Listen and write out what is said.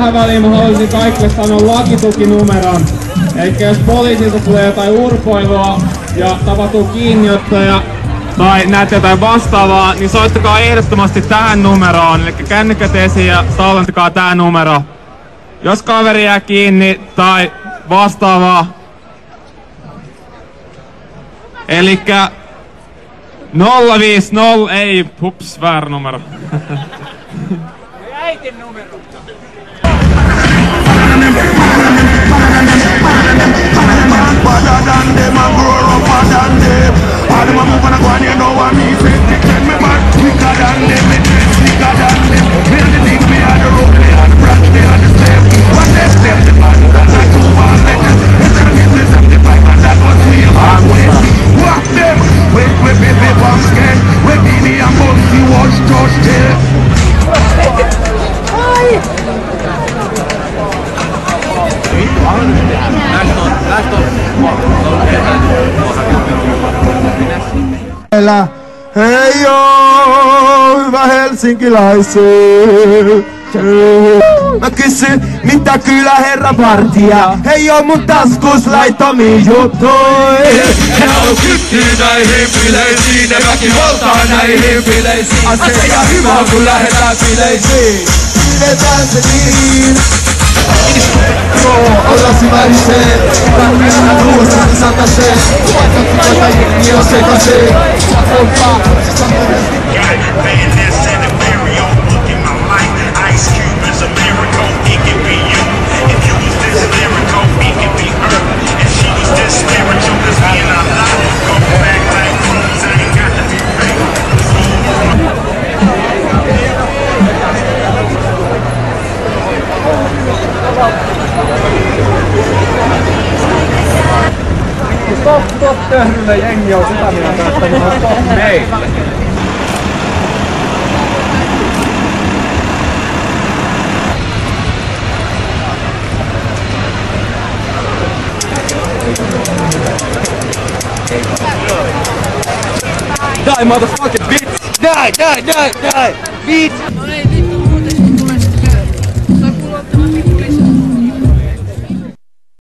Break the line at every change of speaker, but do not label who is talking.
tähän väliin mä haluaisin kaikille sanoa lakitukinumeron. Elikkä jos poliisilta tulee jotain urpoilua ja tapahtuu kiinniottoja tai näette jotain vastaavaa, niin soittakaa ehdottomasti tähän numeroon. Eli kännykät esiin ja tallentakaa tää numero. Jos kaveri jää kiinni tai vastaavaa. Elikkä 050, ei, hups, väärä numero.
Äitin numero.
Hei joo, hyvä helsinkiläiset. Mä kysyn, mitä kyläherra vartija? Hei joo, mun taskus laittomia juttui.
En halua kyttyä näihin bileisiin, ne väkivaltaa näihin bileisiin. Aseja hyvä, kun lähdetään bileisiin.
Pidetään se niin. Olla syväriseen, mennä nuosan sataseen. Vaikka kuka jengi on sekaseen.
Stop töhrylle jengi on sitä mieltä, että ne on stop meille. Die, motherfucking bitch! Die! Bitch!